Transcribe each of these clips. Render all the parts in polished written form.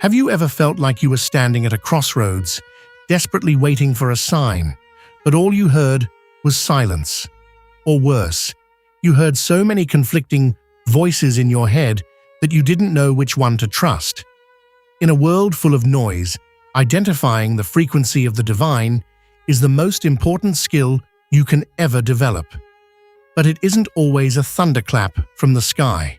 Have you ever felt like you were standing at a crossroads, desperately waiting for a sign, but all you heard was silence? Or worse, you heard so many conflicting voices in your head that you didn't know which one to trust. In a world full of noise, identifying the frequency of the divine is the most important skill you can ever develop. But it isn't always a thunderclap from the sky.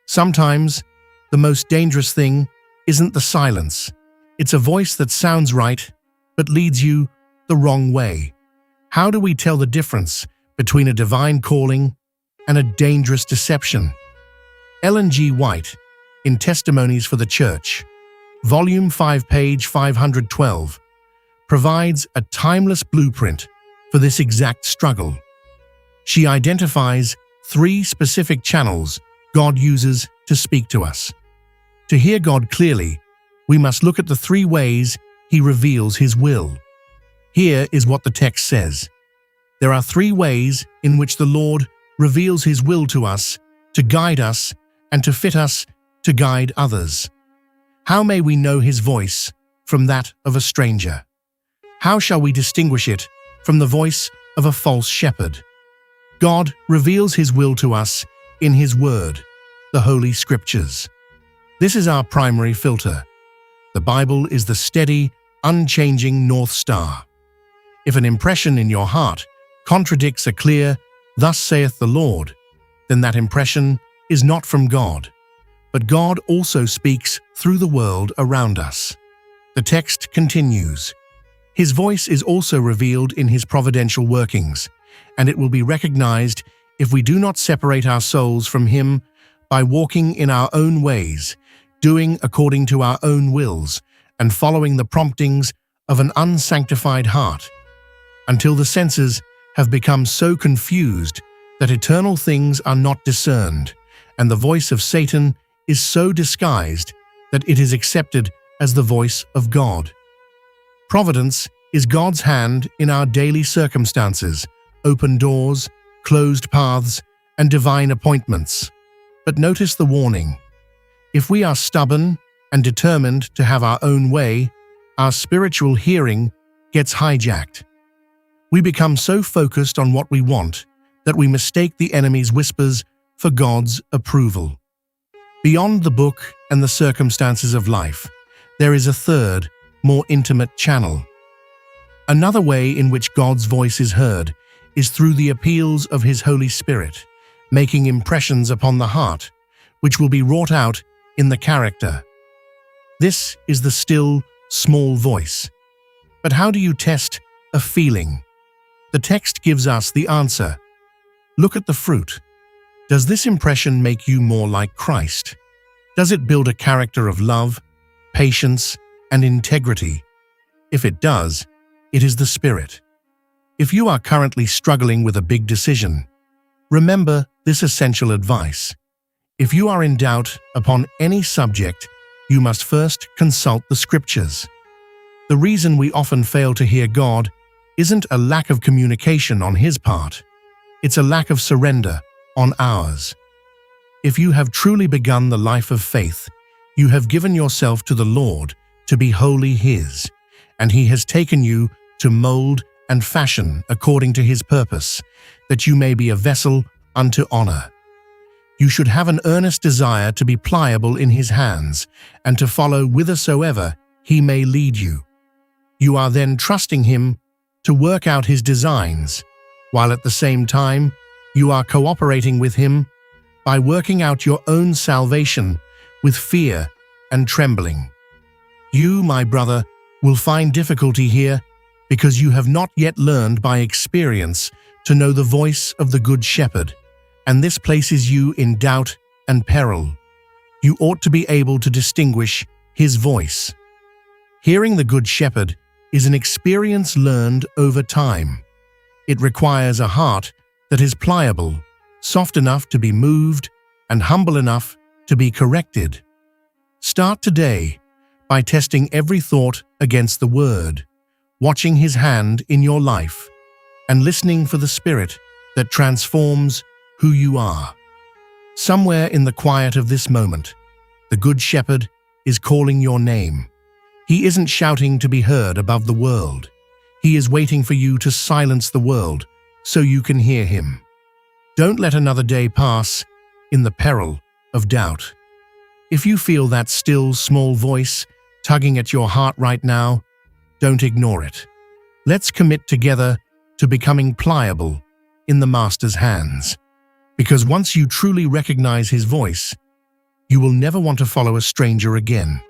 Sometimes, the most dangerous thing isn't the silence. It's a voice that sounds right, but leads you the wrong way. How do we tell the difference between a divine calling and a dangerous deception? Ellen G. White, in Testimonies for the Church, Volume 5, page 512, provides a timeless blueprint for this exact struggle. She identifies 3 specific channels God uses to speak to us. To hear God clearly, we must look at the 3 ways He reveals His will. Here is what the text says. There are 3 ways in which the Lord reveals His will to us, to guide us, and to fit us to guide others. How may we know His voice from that of a stranger? How shall we distinguish it from the voice of a false shepherd? God reveals His will to us in His Word, the Holy Scriptures. This is our primary filter. The Bible is the steady, unchanging North Star. If an impression in your heart contradicts a clear, "Thus saith the Lord," then that impression is not from God. But God also speaks through the world around us. The text continues. His voice is also revealed in His providential workings, and it will be recognized if we do not separate our souls from Him by walking in our own ways, doing according to our own wills, and following the promptings of an unsanctified heart, until the senses have become so confused that eternal things are not discerned, and the voice of Satan is so disguised that it is accepted as the voice of God. Providence is God's hand in our daily circumstances, open doors, closed paths, and divine appointments. But notice the warning. If we are stubborn and determined to have our own way, our spiritual hearing gets hijacked. We become so focused on what we want that we mistake the enemy's whispers for God's approval. Beyond the book and the circumstances of life, there is a third, more intimate channel. Another way in which God's voice is heard is through the appeals of His Holy Spirit, making impressions upon the heart, which will be wrought out in the character. This is the still, small voice. But how do you test a feeling? The text gives us the answer. Look at the fruit. Does this impression make you more like Christ? Does it build a character of love, patience, and integrity? If it does, it is the Spirit. If you are currently struggling with a big decision, remember this essential advice. If you are in doubt upon any subject, you must first consult the Scriptures. The reason we often fail to hear God isn't a lack of communication on His part. It's a lack of surrender on ours. If you have truly begun the life of faith, you have given yourself to the Lord to be wholly His, and He has taken you to mold and fashion according to His purpose, that you may be a vessel unto honor. You should have an earnest desire to be pliable in His hands and to follow whithersoever He may lead you. You are then trusting Him to work out His designs, while at the same time you are cooperating with Him by working out your own salvation with fear and trembling. You, my brother, will find difficulty here because you have not yet learned by experience to know the voice of the Good Shepherd, and this places you in doubt and peril. You ought to be able to distinguish His voice. Hearing the Good Shepherd is an experience learned over time. It requires a heart that is pliable, soft enough to be moved, and humble enough to be corrected. Start today by testing every thought against the Word, watching His hand in your life, and listening for the Spirit that transforms who you are. Somewhere in the quiet of this moment, the Good Shepherd is calling your name. He isn't shouting to be heard above the world. He is waiting for you to silence the world so you can hear him. Don't let another day pass in the peril of doubt. If you feel that still, small voice tugging at your heart right now, don't ignore it. Let's commit together to becoming pliable in the Master's hands. Because once you truly recognize his voice, you will never want to follow a stranger again.